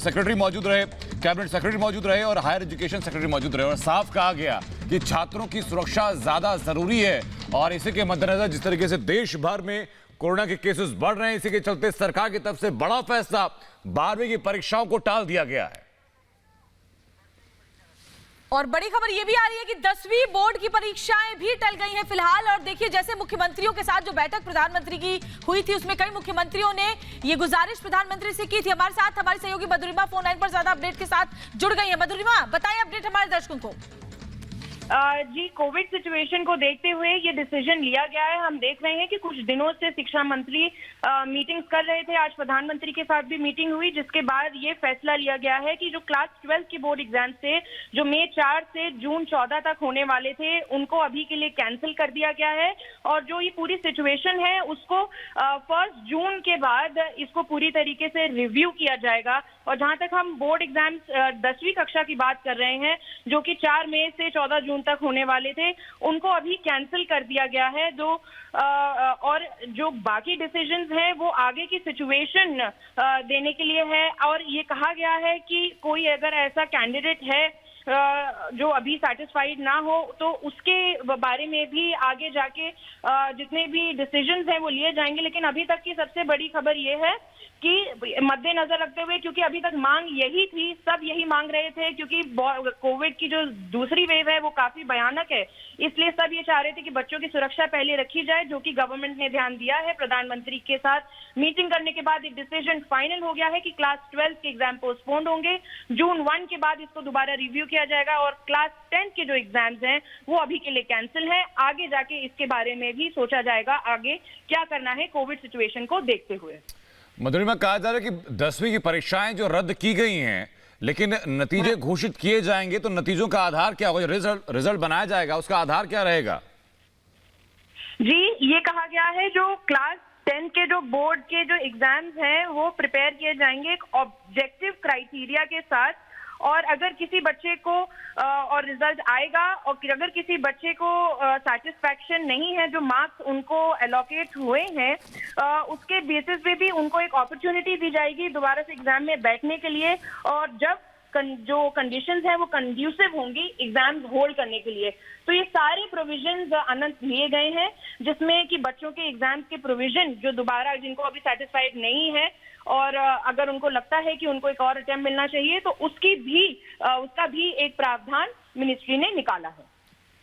Secretary मौजूद रहे, cabinet secretary मौजूद रहे और हायर एजुकेशन सेक्रेटरी मौजूद रहे और साफ कहा गया कि छात्रों की सुरक्षा ज्यादा जरूरी है। और इसी के मद्देनजर जिस तरीके से देश भर में कोरोना के केसेस बढ़ रहे हैं, इसी के चलते सरकार की तरफ से बड़ा फैसला 12वीं की परीक्षाओं को टाल दिया गया है। और बड़ी खबर यह भी आ रही है कि 10वीं बोर्ड की परीक्षाएं भी टल गई हैं फिलहाल। और देखिए, जैसे मुख्यमंत्रियों के साथ जो बैठक प्रधानमंत्री की हुई थी, उसमें कई मुख्यमंत्रियों ने ये गुजारिश प्रधानमंत्री से की थी। हमारे साथ हमारी सहयोगी मधुरिमा फोन लाइन पर ज्यादा अपडेट के साथ जुड़ गई है। मधुरिमा, बताइए अपडेट हमारे दर्शकों को। जी, कोविड सिचुएशन को देखते हुए ये डिसीजन लिया गया है। हम देख रहे हैं कि कुछ दिनों से शिक्षा मंत्री मीटिंग्स कर रहे थे। आज प्रधानमंत्री के साथ भी मीटिंग हुई, जिसके बाद ये फैसला लिया गया है कि जो क्लास 12 की बोर्ड एग्जाम थे, जो मई 4 से जून 14 तक होने वाले थे, उनको अभी के लिए कैंसिल कर दिया गया है। और जो ये पूरी सिचुएशन है, उसको 1 जून के बाद इसको पूरी तरीके से रिव्यू किया जाएगा। और जहां तक हम बोर्ड एग्जाम 10वीं कक्षा की बात कर रहे हैं, जो कि 4 मई से 14 जून तक होने वाले थे, उनको अभी कैंसिल कर दिया गया है। और जो बाकी डिसीजंस हैं वो आगे की सिचुएशन देने के लिए है। और ये कहा गया है कि कोई अगर ऐसा कैंडिडेट है जो अभी सेटिस्फाइड ना हो, तो उसके बारे में भी आगे जाके जितने भी डिसीजंस हैं वो लिए जाएंगे। लेकिन अभी तक की सबसे बड़ी खबर ये है कि मद्देनजर रखते हुए, क्योंकि अभी तक मांग यही थी, सब यही मांग रहे थे, क्योंकि कोविड की जो दूसरी वेव है वो काफी भयानक है, इसलिए सब ये चाह रहे थे कि बच्चों की सुरक्षा पहले रखी जाए, जो कि गवर्नमेंट ने ध्यान दिया है। प्रधानमंत्री के साथ मीटिंग करने के बाद एक डिसीजन फाइनल हो गया है कि क्लास 12 के एग्जाम पोस्टपोन्ड होंगे। जून 1 के बाद इसको दोबारा रिव्यू किया जाएगा। और क्लास 10 के जो एग्जाम्स हैं वो अभी के लिए कैंसिल है। आगे जाके इसके बारे में भी सोचा जाएगा आगे क्या करना है कोविड सिचुएशन को देखते हुए। मधुरिमा, कहा जा रहा है कि 10वीं की परीक्षाएं जो रद्द की गई हैं, लेकिन नतीजे घोषित किए जाएंगे, तो नतीजों का आधार क्या होगा? रिजल्ट बनाया जाएगा, उसका आधार क्या रहेगा? जी, ये कहा गया है जो क्लास 10 के जो बोर्ड के जो एग्जाम्स हैं वो प्रिपेयर किए जाएंगे एक ऑब्जेक्टिव क्राइटेरिया के साथ। और अगर किसी बच्चे को और रिजल्ट आएगा और अगर किसी बच्चे को सेटिस्फैक्शन नहीं है, जो मार्क्स उनको एलोकेट हुए हैं, उसके बेसिस पे भी उनको एक अपॉर्चुनिटी दी जाएगी दोबारा से एग्जाम में बैठने के लिए। और जब जो कंडीशंस हैं वो कंड्यूसिव होंगी एग्जाम्स होल्ड करने के लिए। तो ये सारे प्रोविजंस अनंत लिए गए हैं, जिसमें कि बच्चों के एग्जाम्स के प्रोविजन जो दोबारा जिनको अभी सेटिस्फाइड नहीं है और अगर उनको लगता है कि उनको एक और अटेम्प्ट मिलना चाहिए, तो उसका भी एक प्रावधान मिनिस्ट्री ने निकाला है।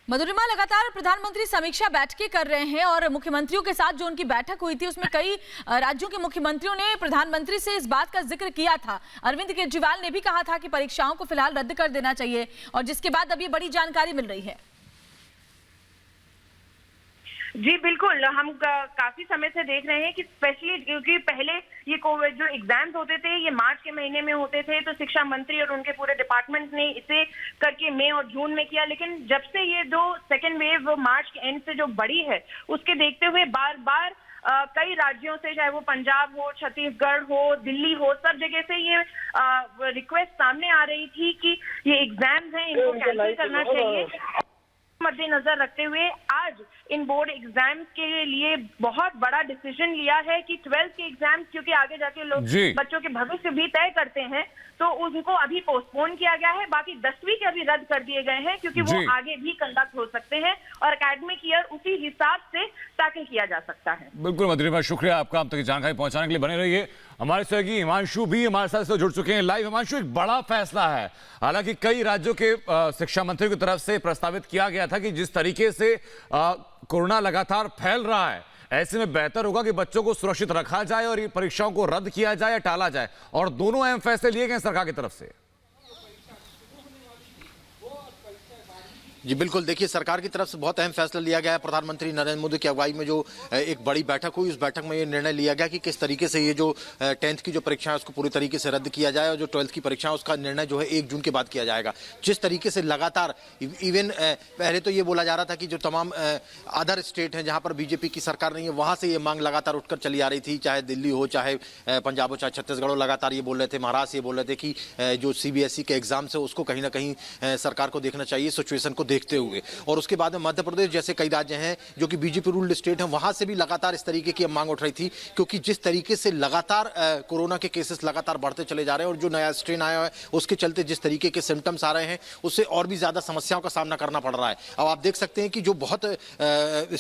मधुरिमा, लगातार प्रधानमंत्री समीक्षा बैठकें कर रहे हैं और मुख्यमंत्रियों के साथ जो उनकी बैठक हुई थी, उसमें कई राज्यों के मुख्यमंत्रियों ने प्रधानमंत्री से इस बात का जिक्र किया था। अरविंद केजरीवाल ने भी कहा था कि परीक्षाओं को फिलहाल रद्द कर देना चाहिए, और जिसके बाद अब ये बड़ी जानकारी मिल रही है। जी बिल्कुल, हम काफी समय से देख रहे हैं कि स्पेशली क्योंकि पहले ये कोविड जो एग्जाम्स होते थे ये मार्च के महीने में होते थे, तो शिक्षा मंत्री और उनके पूरे डिपार्टमेंट ने इसे करके मई और जून में किया। लेकिन जब से ये जो सेकेंड वेव मार्च के एंड से जो बढ़ी है, उसके देखते हुए बार बार कई राज्यों से, चाहे वो पंजाब हो, छत्तीसगढ़ हो, दिल्ली हो, सब जगह से ये रिक्वेस्ट सामने आ रही थी कि ये एग्जाम्स हैं, इनको कैंसिल करना चाहिए। मद्देनजर रखते हुए आज इन बोर्ड एग्जाम्स के लिए बहुत बड़ा डिसीजन लिया है कि 12th के एग्जाम्स, क्योंकि आगे जाके लोग बच्चों के भविष्य भी तय करते हैं, तो उनको अभी पोस्टपोन किया गया है। बाकी 10वीं के अभी रद्द कर दिए गए हैं, क्योंकि वो आगे भी कंडक्ट हो सकते हैं और एकेडमिक ईयर उसी हिसाब से टैकल किया जा सकता है। बिल्कुल मधुरिमा, शुक्रिया आपका हम तक जानकारी पहुंचाने के लिए। बने रहिए। हमारे सहयोगी हिमांशु भी हमारे साथ जुड़ चुके हैं लाइव। हिमांशु, एक बड़ा फैसला है, हालांकि कई राज्यों के शिक्षा मंत्री की तरफ से प्रस्तावित किया गया था कि जिस तरीके से कोरोना लगातार फैल रहा है, ऐसे में बेहतर होगा कि बच्चों को सुरक्षित रखा जाए और ये परीक्षाओं को रद्द किया जाए या टाला जाए, और दोनों अहम फैसले लिए गए सरकार की तरफ से। जी बिल्कुल, देखिए सरकार की तरफ से बहुत अहम फैसला लिया गया है। प्रधानमंत्री नरेंद्र मोदी की अगुवाई में जो एक बड़ी बैठक हुई, उस बैठक में ये निर्णय लिया गया कि किस तरीके से ये जो 10th की जो परीक्षा है उसको पूरी तरीके से रद्द किया जाए, और जो 12th की परीक्षा है उसका निर्णय जो है 1 जून के बाद किया जाएगा। जिस तरीके से लगातार इवन पहले तो ये बोला जा रहा था कि जो तमाम अदर स्टेट हैं जहाँ पर बीजेपी की सरकार नहीं है, वहाँ से ये मांग लगातार उठकर चली आ रही थी, चाहे दिल्ली हो, चाहे पंजाब हो, चाहे छत्तीसगढ़ हो, लगातार ये बोल रहे थे, महाराष्ट्र ये बोल रहे थे कि जो CBSE के एग्जाम्स है उसको कहीं ना कहीं सरकार को देखना चाहिए, सिचुएशन को देखते हुए। और उसके बाद में मध्य प्रदेश जैसे कई राज्य हैं जो कि बीजेपी रूल्ड स्टेट हैं, वहां से भी लगातार इस तरीके की मांग उठ रही थी, क्योंकि जिस तरीके से लगातार कोरोना के केसेस लगातार बढ़ते चले जा रहे हैं और जो नया स्ट्रेन आया है उसके चलते जिस तरीके के सिम्टम्स आ रहे हैं उससे और भी ज्यादा समस्याओं का सामना करना पड़ रहा है। अब आप देख सकते हैं कि जो बहुत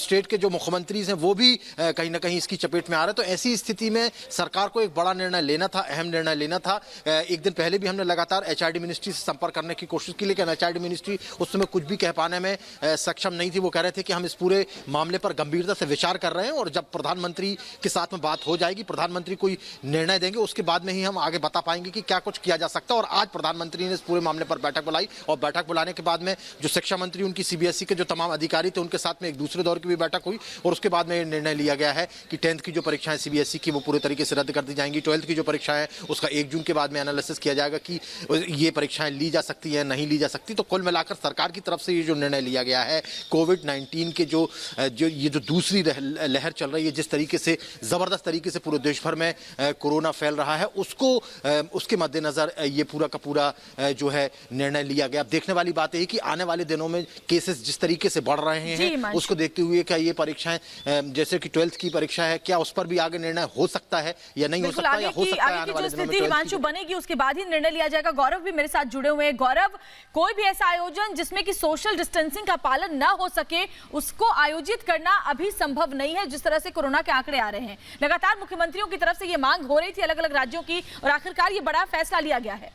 स्टेट के जो मुख्यमंत्री हैं वो भी कहीं ना कहीं इसकी चपेट में आ रहे हैं। तो ऐसी स्थिति में सरकार को एक बड़ा निर्णय लेना था, अहम निर्णय लेना था। एक दिन पहले भी हमने लगातार एचआरडी मिनिस्ट्री से संपर्क करने की कोशिश की, लेकिन एचआरडी मिनिस्ट्री उस समय कुछ भी कह पाने में सक्षम नहीं थी। वो कह रहे थे कि हम इस पूरे मामले पर गंभीरता से विचार कर रहे हैं और जब प्रधानमंत्री के साथ में बात हो जाएगी, प्रधानमंत्री कोई निर्णय देंगे, उसके बाद में ही हम आगे बता पाएंगे कि क्या कुछ किया जा सकता है। और आज प्रधानमंत्री ने इस पूरे मामले पर बैठक बुलाई और बैठक बुलाने के बाद में जो शिक्षा मंत्री, उनकी सीबीएसई के जो तमाम अधिकारी थे, उनके साथ में एक दूसरे दौर की भी बैठक हुई और उसके बाद में निर्णय लिया गया है कि 10th की जो परीक्षाएं सीबीएसई की वो पूरे तरीके से रद्द कर दी जाएंगी। 12th की जो परीक्षा है उसका 1 जून के बाद में एनालिसिस किया जाएगा कि ये परीक्षाएं ली जा सकती है, नहीं ली जा सकती। तो कुल मिलाकर सरकार की तरफ से ये जो निर्णय लिया गया है, कोविड-19 के जो दूसरी लहर चल रही है, जिस तरीके से जबरदस्त तरीके से पूरे देश भर में कोरोना फैल रहा है, उसके मद्देनजर ये पूरा का पूरा जो है निर्णय लिया गया। अब देखने वाली बात है कि आने वाले दिनों में केसेस जिस तरीके से बढ़ रहे हैं उसको देखते हुए क्या ये परीक्षाएं जैसे कि 12th की परीक्षा है, क्या उस पर भी आगे निर्णय हो सकता है या नहीं हो सकता, या हो सकता है आने वाले दिनों में हिमांशु बनेगी उसके बाद ही निर्णय लिया जाएगा। गौरव भी मेरे साथ जुड़े हुए हैं। गौरव, कोई भी ऐसा आयोजन जिसमें कि सोशल डिस्टेंसिंग का पालन ना हो सके उसको आयोजित करना अभी संभव नहीं है, जिस तरह से कोरोना के आंकड़े आ रहे हैं। लगातार मुख्यमंत्रियों की तरफ से ये मांग हो रही थी अलग अलग राज्यों की और आखिरकार ये बड़ा फैसला लिया गया है।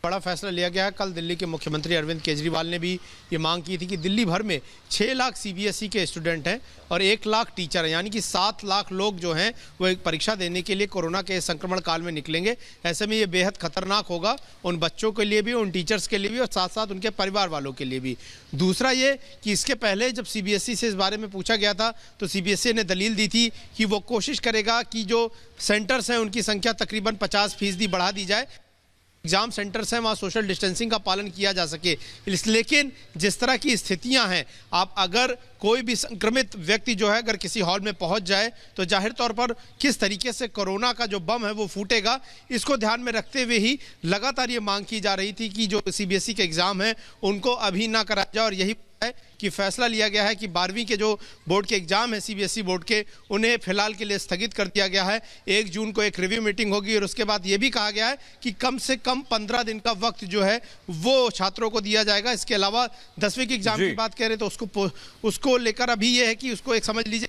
बड़ा फैसला लिया गया है। कल दिल्ली के मुख्यमंत्री अरविंद केजरीवाल ने भी ये मांग की थी कि दिल्ली भर में 6 लाख सीबीएसई के स्टूडेंट हैं और 1 लाख टीचर हैं, यानी कि 7 लाख लोग जो हैं वो एक परीक्षा देने के लिए कोरोना के संक्रमण काल में निकलेंगे। ऐसे में ये बेहद खतरनाक होगा उन बच्चों के लिए भी, उन टीचर्स के लिए भी और साथ साथ उनके परिवार वालों के लिए भी। दूसरा ये कि इसके पहले जब सीबीएसई से इस बारे में पूछा गया था तो सीबीएसई ने दलील दी थी कि वो कोशिश करेगा कि जो सेंटर्स हैं उनकी संख्या तकरीबन 50% बढ़ा दी जाए, एग्जाम सेंटर्स हैं वहाँ सोशल डिस्टेंसिंग का पालन किया जा सके। लेकिन जिस तरह की स्थितियां हैं, आप अगर कोई भी संक्रमित व्यक्ति जो है अगर किसी हॉल में पहुंच जाए तो जाहिर तौर पर किस तरीके से कोरोना का जो बम है वो फूटेगा, इसको ध्यान में रखते हुए ही लगातार ये मांग की जा रही थी कि जो सीबीएसई के एग्जाम हैं उनको अभी ना कराया जाए। और यही है कि फैसला लिया गया है कि 12वीं के जो बोर्ड के एग्जाम है सीबीएसई बोर्ड के, उन्हें फिलहाल के लिए स्थगित कर दिया गया है। 1 जून को एक रिव्यू मीटिंग होगी और उसके बाद ये भी कहा गया है कि कम से कम 15 दिन का वक्त जो है वो छात्रों को दिया जाएगा। इसके अलावा 10वीं के एग्जाम की बात करें तो उसको लेकर अभी ये है कि उसको एक समझ लीजिए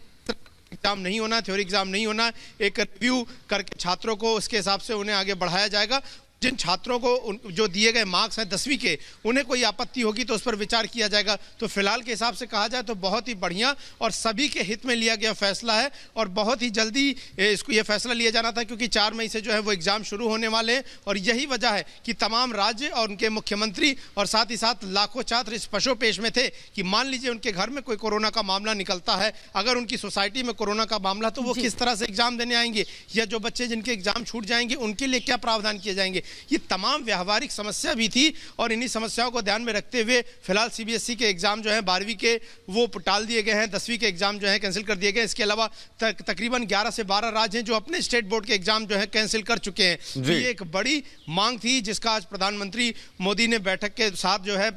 एग्जाम नहीं होना, थ्योरी एग्जाम नहीं होना, एक रिव्यू करके छात्रों को उसके हिसाब से उन्हें आगे बढ़ाया जाएगा। जिन छात्रों को जो दिए गए मार्क्स हैं 10वीं के, उन्हें कोई आपत्ति होगी तो उस पर विचार किया जाएगा। तो फिलहाल के हिसाब से कहा जाए तो बहुत ही बढ़िया और सभी के हित में लिया गया फैसला है और बहुत ही जल्दी इसको ये फैसला लिया जाना था, क्योंकि 4 मई से जो है वो एग्जाम शुरू होने वाले हैं। और यही वजह है कि तमाम राज्य और उनके मुख्यमंत्री और साथ ही साथ लाखों छात्र इस पशोपेश में थे कि मान लीजिए उनके घर में कोई कोरोना का मामला निकलता है, अगर उनकी सोसाइटी में कोरोना का मामला, तो वो किस तरह से एग्जाम देने आएंगे, या जो बच्चे जिनके एग्जाम छूट जाएंगे उनके लिए क्या प्रावधान किए जाएंगे। ये तमाम व्यावहारिक समस्या भी थी और इन्हीं समस्याओं को ध्यान में रखते हुए फिलहाल सीबीएसई के एग्जाम जो है 12वीं के वो टाल दिए गए हैं, 10वीं के एग्जाम जो है कैंसिल कर दिए गए। इसके अलावा तकरीबन 11 से 12 राज्य हैं जो अपने स्टेट बोर्ड के एग्जाम जो है कैंसिल कर चुके हैं। ये एक बड़ी मांग थी जिसका आज प्रधानमंत्री मोदी ने बैठक के साथ जो है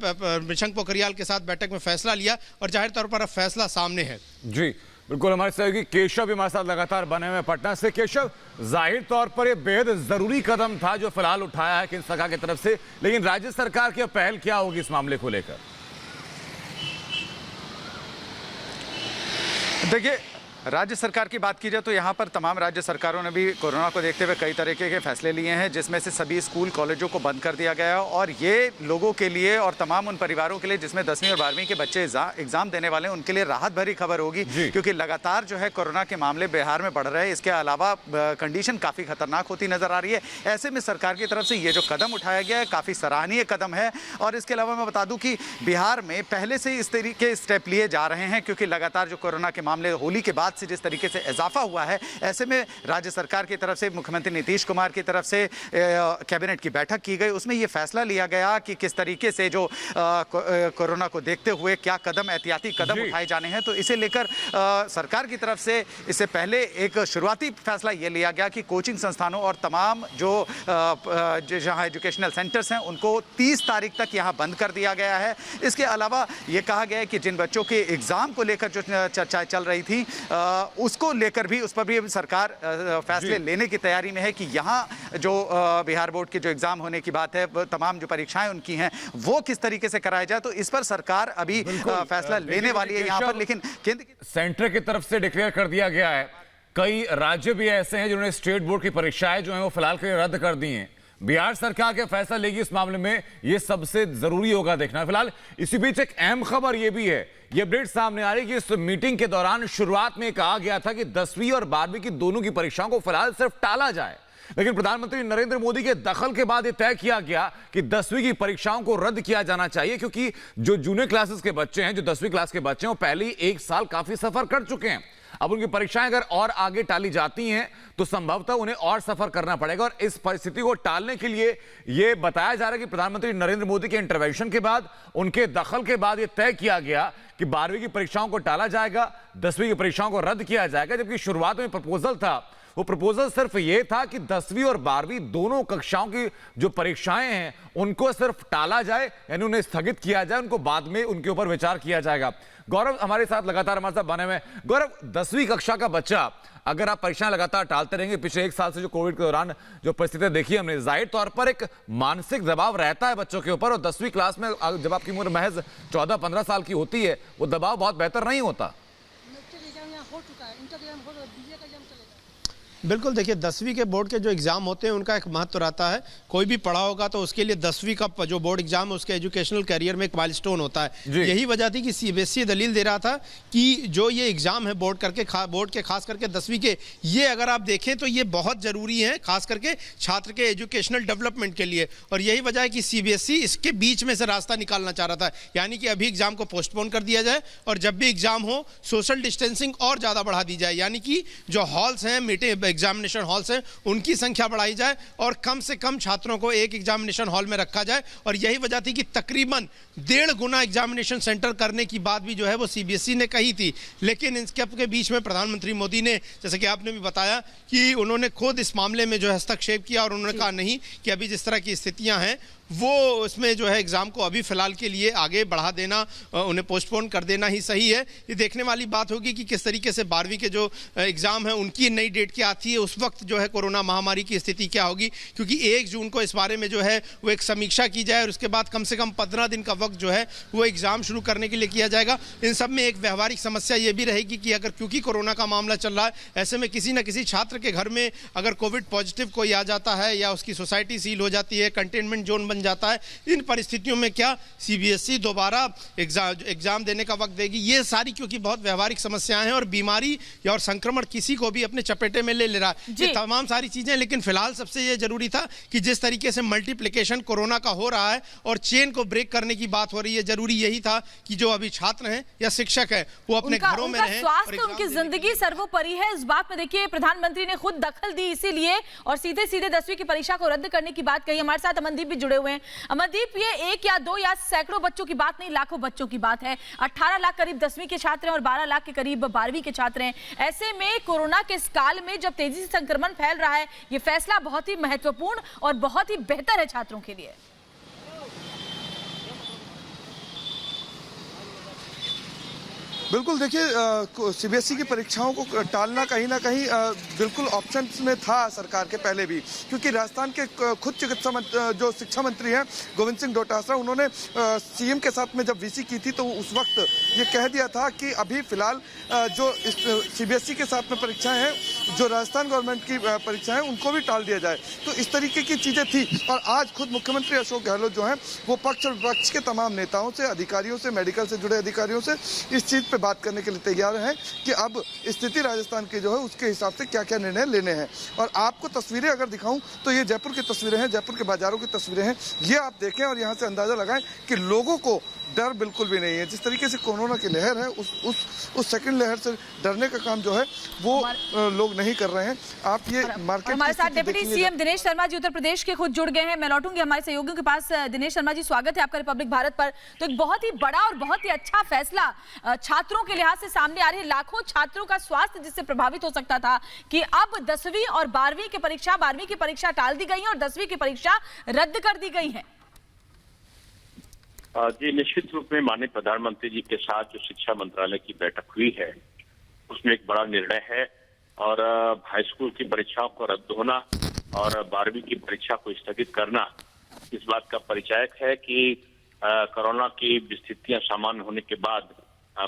निशंक पोखरियाल के साथ बैठक में फैसला लिया और जाहिर तौर पर अब फैसला सामने है। जी बिल्कुल, हमारे सहयोगी केशव भी हमारे साथ लगातार बने हुए पटना से। केशव, जाहिर तौर पर यह बेहद जरूरी कदम था जो फिलहाल उठाया है केंद्र सरकार की तरफ से, लेकिन राज्य सरकार की पहल क्या होगी इस मामले को लेकर? देखिए, राज्य सरकार की बात की जाए तो यहाँ पर तमाम राज्य सरकारों ने भी कोरोना को देखते हुए कई तरीके के फैसले लिए हैं, जिसमें से सभी स्कूल कॉलेजों को बंद कर दिया गया है। और ये लोगों के लिए और तमाम उन परिवारों के लिए जिसमें 10वीं और 12वीं के बच्चे एग्जाम देने वाले हैं, उनके लिए राहत भरी खबर होगी, क्योंकि लगातार जो है कोरोना के मामले बिहार में बढ़ रहे हैं। इसके अलावा कंडीशन काफ़ी खतरनाक होती नजर आ रही है। ऐसे में सरकार की तरफ से ये जो कदम उठाया गया है काफ़ी सराहनीय कदम है। और इसके अलावा मैं बता दूं कि बिहार में पहले से इस तरीके स्टेप लिए जा रहे हैं, क्योंकि लगातार जो कोरोना के मामले होली के बाद से जिस तरीके से इजाफा हुआ है, ऐसे में राज्य सरकार की तरफ से मुख्यमंत्री नीतीश कुमार की तरफ से कैबिनेट की बैठक की गई। उसमें यह फैसला लिया गया कि किस तरीके से जो कोरोना को देखते हुए क्या कदम, एहतियाती कदम उठाए जाने हैं। तो इसे लेकर सरकार की तरफ से इससे पहले एक शुरुआती फैसला यह लिया गया कि कोचिंग संस्थानों और तमाम जो जहां एजुकेशनल सेंटर्स हैं उनको 30 तारीख तक यहां बंद कर दिया गया है। इसके अलावा ये कहा गया है कि जिन बच्चों के एग्जाम को लेकर जो चर्चाएं चल रही थी उसको लेकर भी, उस पर भी सरकार फैसले लेने की तैयारी में है कि यहाँ जो बिहार बोर्ड के जो एग्जाम होने की बात है, तमाम जो परीक्षाएं उनकी हैं वो किस तरीके से कराया जाए। तो इस पर सरकार अभी फैसला लेने वाली है यहाँ पर, लेकिन केंद्र सेंटर की तरफ से डिक्लेयर कर दिया गया है। कई राज्य भी ऐसे हैं जिन्होंने स्टेट बोर्ड की परीक्षाएं जो हैं वो फिलहाल के लिए रद्द कर दी हैं। बिहार सरकार क्या फैसला लेगी इस मामले में, ये सबसे जरूरी होगा देखना। फिलहाल इसी बीच एक अहम खबर ये भी है, ये अपडेट सामने आ रही है कि इस मीटिंग के दौरान शुरुआत में कहा गया था कि 10वीं और 12वीं की दोनों की परीक्षाओं को फिलहाल सिर्फ टाला जाए, लेकिन प्रधानमंत्री नरेंद्र मोदी के दखल के बाद यह तय किया गया कि 10वीं की परीक्षाओं को रद्द किया जाना चाहिए, क्योंकि जो जूनियर क्लासेस के बच्चे हैं, जो 10वीं क्लास के बच्चे हैं, वो पहले ही एक साल काफी सफर कर चुके हैं। अब उनकी परीक्षाएं अगर और आगे टाली जाती हैं तो संभवतः उन्हें और सफर करना पड़ेगा। और इस परिस्थिति को टालने के लिए यह बताया जा रहा है कि प्रधानमंत्री नरेंद्र मोदी के इंटरवेंशन के बाद, उनके दखल के बाद यह तय किया गया कि 12वीं की परीक्षाओं को टाला जाएगा, 10वीं की परीक्षाओं को रद्द किया जाएगा। जबकि शुरुआत में प्रपोजल था, वो प्रपोजल सिर्फ ये था कि 10वीं और 12वीं दोनों कक्षाओं की जो परीक्षाएं हैं उनको सिर्फ टाला जाए, यानी उन्हें स्थगित किया जाए, उनको बाद में उनके ऊपर विचार किया जाएगा। गौरव हमारे साथ लगातार हमारे साथ बने हुए। गौरव, 10वीं कक्षा का बच्चा अगर आप परीक्षाएं लगातार टालते रहेंगे, पिछले एक साल से जो कोविड के दौरान जो परिस्थितियां देखी हमने, जाहिर तौर पर एक मानसिक दबाव रहता है बच्चों के ऊपर। और 10वीं क्लास में जब आपकी उम्र महज 14-15 साल की होती है, वो दबाव बहुत बेहतर नहीं होता। बिल्कुल, देखिए 10वीं के बोर्ड के जो एग्ज़ाम होते हैं उनका एक महत्व रहता है। कोई भी पढ़ा होगा तो उसके लिए 10वीं का जो बोर्ड एग्जाम है उसके एजुकेशनल करियर में एक माइलस्टोन होता है। यही वजह थी कि सीबीएसई दलील दे रहा था कि जो ये एग्ज़ाम है बोर्ड के खास करके 10वीं के, ये अगर आप देखें तो ये बहुत ज़रूरी है, खास करके छात्र के एजुकेशनल डेवलपमेंट के लिए। और यही वजह है कि सीबीएसई इसके बीच में से रास्ता निकालना चाह रहा था, यानी कि अभी एग्ज़ाम को पोस्टपोन कर दिया जाए और जब भी एग्ज़ाम हो सोशल डिस्टेंसिंग और ज़्यादा बढ़ा दी जाए, यानी कि जो हॉल्स हैं, मीटिंग एग्जामिनेशन हॉल्स हैं, उनकी संख्या बढ़ाई जाए और कम से कम छात्रों को एक एग्जामिनेशन हॉल में रखा जाए। और यही वजह थी कि तकरीबन 1.5 गुना एग्जामिनेशन सेंटर करने की बात भी जो है वो सीबीएसई ने कही थी। लेकिन इसके बीच में प्रधानमंत्री मोदी ने, जैसे कि आपने भी बताया, कि उन्होंने खुद इस मामले में जो हस्तक्षेप किया और उन्होंने कहा नहीं कि अभी जिस तरह की स्थितियां हैं वो उसमें जो है एग्ज़ाम को अभी फ़िलहाल के लिए आगे बढ़ा देना, उन्हें पोस्टपोन कर देना ही सही है। ये देखने वाली बात होगी कि किस तरीके से 12वीं के जो एग्ज़ाम है उनकी नई डेट क्या आती है, उस वक्त जो है कोरोना महामारी की स्थिति क्या होगी, क्योंकि 1 जून को इस बारे में जो है वो एक समीक्षा की जाए और उसके बाद कम से कम 15 दिन का वक्त जो है वो एग्ज़ाम शुरू करने के लिए किया जाएगा। इन सब में एक व्यवहारिक समस्या ये भी रहेगी कि अगर क्योंकि कोरोना का मामला चल रहा है, ऐसे में किसी न किसी छात्र के घर में अगर कोविड पॉजिटिव कोई आ जाता है या उसकी सोसाइटी सील हो जाती है, कंटेनमेंट जोन बन जाता है, इन परिस्थितियों में क्या सीबीएसई दोबारा एग्जाम देने का वक्त देगी? ये सारी क्योंकि बहुत व्यवहारिक समस्याएं हैं और बीमारी और संक्रमण किसी को भी अपने चपेटे में ले रहा है, ये तमाम सारी चीजें। लेकिन फिलहाल सबसे ये जरूरी था कि जिस तरीके से मल्टीप्लिकेशन कोरोना का हो रहा है और चेन को ब्रेक करने की बात हो रही है, जरूरी यही था कि जो अभी छात्र हैं या शिक्षक हैं वो अपने घरों में रहें। स्वास्थ्य, उनकी जिंदगी सर्वोपरि है। इस बात में देखिए प्रधानमंत्री ने खुद दखल दी इसीलिए और सीधे सीधे 10वीं की परीक्षा को रद्द करने की बात कही। हमारे साथ अमनदीप भी जुड़े हुए हैं। अमनदीप, ये 1 या 2 या सैकड़ों बच्चों की बात नहीं, लाखों बच्चों की बात है। 18 लाख करीब 10वीं के छात्र हैं और 12 लाख के करीब 12वीं के छात्र हैं। ऐसे में कोरोना के इस काल में जब तेजी से संक्रमण फैल रहा है, ये फैसला बहुत ही महत्वपूर्ण और बहुत ही बेहतर है छात्रों के लिए। बिल्कुल, देखिए सीबीएसई की परीक्षाओं को टालना कहीं ना कहीं बिल्कुल ऑप्शंस में था सरकार के पहले भी, क्योंकि राजस्थान के खुद जो शिक्षा मंत्री हैं गोविंद सिंह डोटासरा, उन्होंने सीएम के साथ में जब वीसी की थी तो उस वक्त ये कह दिया था कि अभी फिलहाल जो सीबीएसई के साथ में परीक्षाएं हैं, जो राजस्थान गवर्नमेंट की परीक्षाएं हैं, उनको भी टाल दिया जाए। तो इस तरीके की चीज़ें थी और आज खुद मुख्यमंत्री अशोक गहलोत जो हैं वो पक्ष और विपक्ष के तमाम नेताओं से, अधिकारियों से, मेडिकल से जुड़े अधिकारियों से इस चीज़ पे बात करने के लिए तैयार हैं कि अब स्थिति राजस्थान की जो है उसके हिसाब से क्या क्या निर्णय लेने हैं। और आपको तस्वीरें अगर दिखाऊं तो ये जयपुर की तस्वीरें हैं, जयपुर के बाजारों की तस्वीरें हैं। ये आप देखें और यहाँ से अंदाजा लगाएं कि लोगों को डर बिल्कुल भी नहीं है। जिस तरीके से कोरोना की लहर है उस सेकंड लहर से डरने का काम जो है वो लोग नहीं कर रहे हैं। आप ये मार्केट हमारे साथ डिप्टी सीएम दिनेश शर्मा जी उत्तर प्रदेश के खुद जुड़ गए हैं। मैं लौटूंगी हमारे सहयोगियों के पास। दिनेश शर्मा जी, स्वागत है आपका रिपब्लिक भारत पर। तो एक बहुत ही बड़ा और बहुत ही अच्छा फैसला छात्रों के लिहाज से सामने आ रही है। लाखों छात्रों का स्वास्थ्य जिससे प्रभावित हो सकता था कि अब 10वीं और 12वीं की परीक्षा 12वीं की परीक्षा टाल दी गई है और 10वीं की परीक्षा रद्द कर दी गई है। जी, निश्चित रूप में माननीय प्रधानमंत्री जी के साथ जो शिक्षा मंत्रालय की बैठक हुई है उसमें एक बड़ा निर्णय है और हाई स्कूल की परीक्षाओं को रद्द होना और 12वीं की परीक्षा को स्थगित करना इस बात का परिचायक है कि कोरोना की स्थितियां सामान्य होने के बाद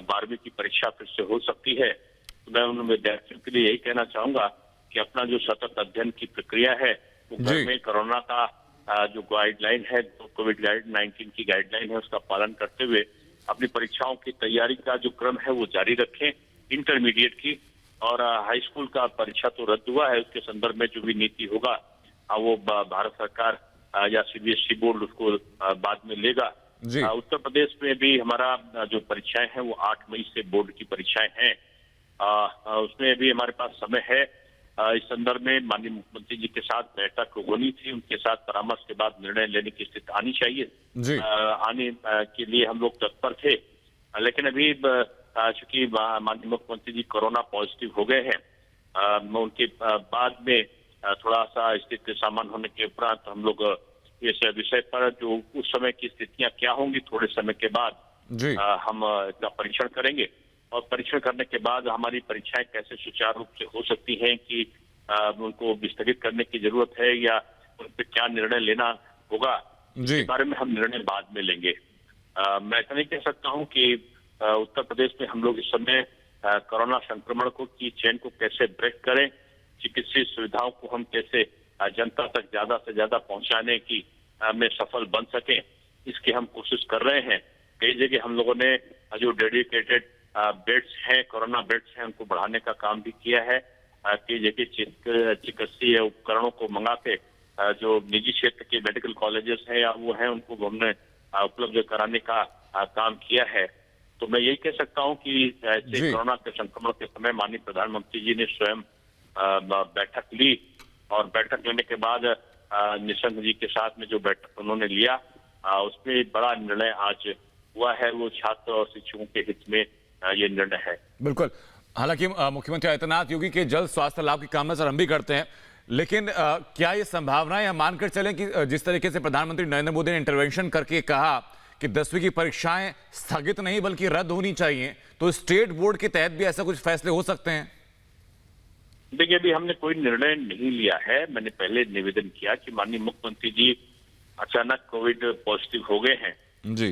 12वीं की परीक्षा फिर से हो सकती है। तो मैं उन विद्यार्थियों के लिए यही कहना चाहूंगा कि अपना जो सतत अध्ययन की प्रक्रिया है वो घर में कोरोना का जो गाइडलाइन है, कोविड-19 की गाइडलाइन है, उसका पालन करते हुए अपनी परीक्षाओं की तैयारी का जो क्रम है वो जारी रखें। इंटरमीडिएट की और हाई स्कूल का परीक्षा तो रद्द हुआ है, उसके संदर्भ में जो भी नीति होगा वो भारत सरकार या सीबीएसई बोर्ड उसको बाद में लेगा। उत्तर प्रदेश में भी हमारा जो परीक्षाएं हैं वो 8 मई से बोर्ड की परीक्षाएं हैं। उसमें भी हमारे पास समय है। इस संदर्भ में माननीय मुख्यमंत्री जी के साथ बैठक होनी थी, उनके साथ परामर्श के बाद निर्णय लेने की स्थिति आनी चाहिए। आने के लिए हम लोग तत्पर थे, लेकिन अभी चूंकि माननीय मुख्यमंत्री जी कोरोना पॉजिटिव हो गए हैं, उनके बाद में थोड़ा सा स्थिति सामान्य होने के उपरांत हम लोग इस विषय पर जो उस समय की स्थितियां क्या होंगी थोड़े समय के बाद हम इसका परीक्षण करेंगे और परीक्षण करने के बाद हमारी परीक्षाएं कैसे सुचारू रूप से हो सकती हैं कि उनको स्थगित करने की जरूरत है या उन पर क्या निर्णय लेना होगा, इसके बारे में हम निर्णय बाद में लेंगे। मैं ऐसा नहीं कह सकता हूं कि उत्तर प्रदेश में हम लोग इस समय कोरोना संक्रमण की चेन को कैसे ब्रेक करें, चिकित्सीय सुविधाओं को हम कैसे जनता तक ज्यादा से ज्यादा पहुंचाने की में सफल बन सके, इसकी हम कोशिश कर रहे हैं। कई जगह हम लोगों ने जो डेडिकेटेड बेड्स हैं, कोरोना बेड्स हैं, उनको बढ़ाने का काम भी किया है। कई जगह चिकित्सीय उपकरणों को मंगा के जो निजी क्षेत्र के मेडिकल कॉलेजेस हैं या वो हैं उनको हमने उपलब्ध कराने का काम किया है। तो मैं यही कह सकता हूं कि ऐसे कोरोना के संक्रमण के समय माननीय प्रधानमंत्री जी ने स्वयं बैठक ली और बैठक लेने के बाद निशंक जी के साथ में जो बैठक उन्होंने लिया उसमें बड़ा निर्णय आज हुआ है, वो छात्र और शिक्षकों के हित में ये निर्णय है। बिल्कुल। हालांकि मुख्यमंत्री आदित्यनाथ योगी के जल्द स्वास्थ्य लाभ की कामना सर हम भी करते हैं, लेकिन क्या ये संभावनाएं हम मानकर चलें कि जिस तरीके से प्रधानमंत्री नरेंद्र मोदी ने इंटरवेंशन करके कहा कि 10वीं की परीक्षाएं स्थगित नहीं बल्कि रद्द होनी चाहिए, तो स्टेट बोर्ड के तहत भी ऐसा कुछ फैसले हो सकते हैं? देखिए, अभी हमने कोई निर्णय नहीं लिया है। मैंने पहले निवेदन किया कि माननीय मुख्यमंत्री जी अचानक कोविड पॉजिटिव हो गए हैं।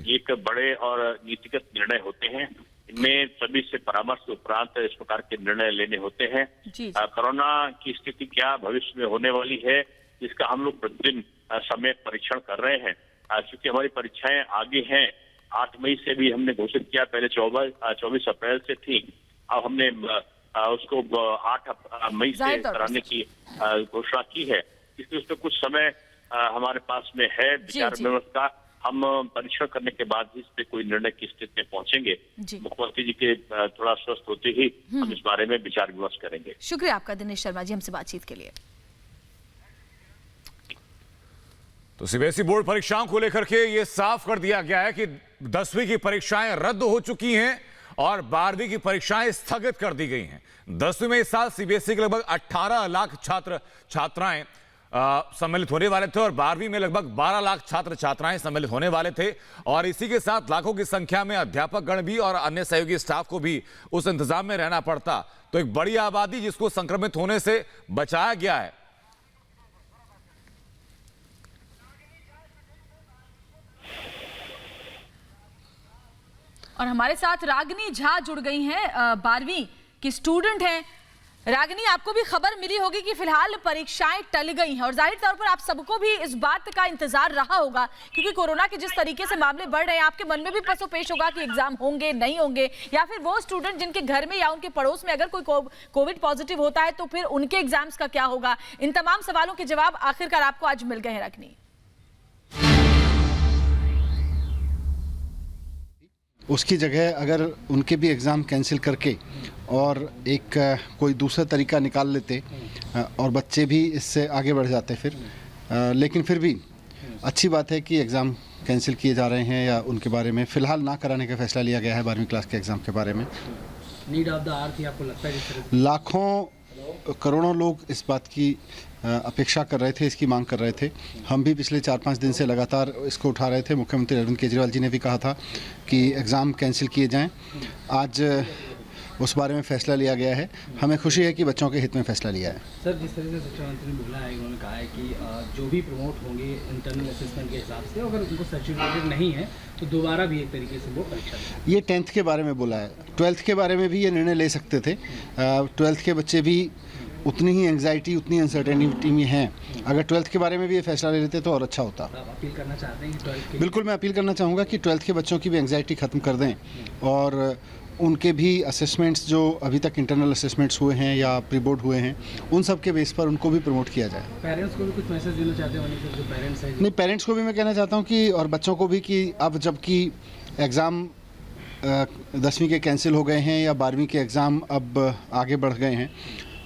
एक बड़े और नीतिगत निर्णय होते हैं, इनमें सभी से परामर्श के उपरांत इस प्रकार के निर्णय लेने होते हैं। कोरोना की स्थिति क्या भविष्य में होने वाली है, इसका हम लोग प्रतिदिन समय परीक्षण कर रहे हैं। चूंकि हमारी परीक्षाएं आगे हैं, 8 मई से भी हमने घोषित किया, पहले 24 अप्रैल से थी, अब हमने उसको 8 मई से कराने की घोषणा की है। इसलिए उसमें कुछ समय हमारे पास में है विचार विमर्श का। हम परीक्षण करने के बाद ही इस पे कोई निर्णय की स्थिति में पहुंचेंगे। मुख्यमंत्री जी के थोड़ा स्वस्थ होते ही हम इस बारे में विचार विमर्श करेंगे। शुक्रिया आपका दिनेश शर्मा जी हमसे बातचीत के लिए। तो सीबीएसई बोर्ड परीक्षाओं को लेकर के ये साफ कर दिया गया है कि 10वीं की परीक्षाएं रद्द हो चुकी हैं और 12वीं की परीक्षाएं स्थगित कर दी गई हैं। 10वीं में इस साल सीबीएसई के लगभग 18 लाख छात्र छात्राएं सम्मिलित होने वाले थे और 12वीं में लगभग 12 लाख छात्र छात्राएं सम्मिलित होने वाले थे और इसी के साथ लाखों की संख्या में अध्यापक गण भी और अन्य सहयोगी स्टाफ को भी उस इंतजाम में रहना पड़ता। तो एक बड़ी आबादी जिसको संक्रमित होने से बचाया गया है। और हमारे साथ रागिनी झा जुड़ गई हैं, 12वीं की स्टूडेंट हैं। रागिनी, आपको भी खबर मिली होगी कि फिलहाल परीक्षाएं टल गई हैं और जाहिर तौर पर आप सबको भी इस बात का इंतजार रहा होगा, क्योंकि कोरोना के जिस तरीके से मामले बढ़ रहे हैं आपके मन में भी पसोपेश होगा कि एग्जाम होंगे नहीं होंगे, या फिर वो स्टूडेंट जिनके घर में या उनके पड़ोस में अगर कोई कोविड पॉजिटिव होता है तो फिर उनके एग्जाम्स का क्या होगा। इन तमाम सवालों के जवाब आखिरकार आपको आज मिल गए हैं रागिनी। उसकी जगह अगर उनके भी एग्ज़ाम कैंसिल करके और एक कोई दूसरा तरीका निकाल लेते और बच्चे भी इससे आगे बढ़ जाते फिर, लेकिन फिर भी अच्छी बात है कि एग्ज़ाम कैंसिल किए जा रहे हैं या उनके बारे में फ़िलहाल ना कराने का फैसला लिया गया है 12वीं क्लास के एग्ज़ाम के बारे में। नीड ऑफ द आवर थी, आपको लगता है? लाखों करोड़ों लोग इस बात की अपेक्षा कर रहे थे, इसकी मांग कर रहे थे। हम भी पिछले 4-5 दिन से लगातार इसको उठा रहे थे। मुख्यमंत्री अरविंद केजरीवाल जी ने भी कहा था कि एग्ज़ाम कैंसिल किए जाएं। आज उस बारे में फैसला लिया गया है। हमें खुशी है कि बच्चों के हित में फैसला लिया है। सर, जिस तरह से शिक्षा मंत्री ने बोला है, उन्होंने कहा है कि जो भी प्रमोट होंगे इंटरनल असेसमेंट के हिसाब से, अगर उनको सर्टिफिकेट नहीं है तो दोबारा भी एक तरीके से वो परीक्षा दें। ये 10th के बारे में बोला है। 12th के बारे में भी ये निर्णय ले सकते थे। 12th के बच्चे भी उतनी ही एंग्जाइटी, उतनी अनसर्टेनिटी में हैं। अगर 12th के बारे में भी ये फैसला ले लेते तो और अच्छा होता। आप अपील करना चाहते हैं कि 12th के? बिल्कुल, मैं अपील करना चाहूँगा कि 12th के बच्चों की भी एंग्जाइटी ख़त्म कर दें और उनके भी असेसमेंट्स जो अभी तक इंटरनल असेसमेंट्स हुए हैं या प्री बोर्ड हुए हैं, उन सब के बेस पर उनको भी प्रमोट किया जाए। पेरेंट्स को भी कुछ मैसेज देना चाहते हैं? जो पेरेंट्स हैं, नहीं, पेरेंट्स को भी मैं कहना चाहता हूँ कि और बच्चों को भी कि अब जबकि एग्ज़ाम 10वीं के कैंसिल हो गए हैं या 12वीं के एग्ज़ाम अब आगे बढ़ गए हैं,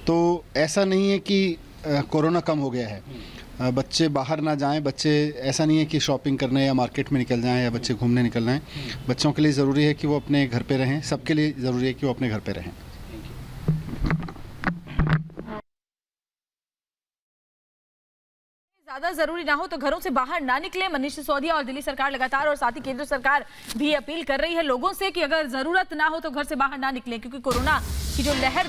तो ऐसा नहीं है कि कोरोना कम हो गया है। बच्चे बाहर ना जाएं, बच्चे ऐसा नहीं है कि शॉपिंग करने या मार्केट में निकल जाएं या बच्चे घूमने निकल जाएं। बच्चों के लिए ज़रूरी है कि वो अपने घर पे रहें, सबके लिए ज़रूरी है कि वो अपने घर पे रहें। ज्यादा जरूरी ना हो तो घरों से बाहर ना निकले। मनीष सिसोदिया और दिल्ली सरकार लगातार और साथ ही केंद्र सरकार भी अपील कर रही है लोगों से कि अगर जरूरत ना हो तो घर से बाहर ना निकलें, क्योंकि कोरोना की जो लहर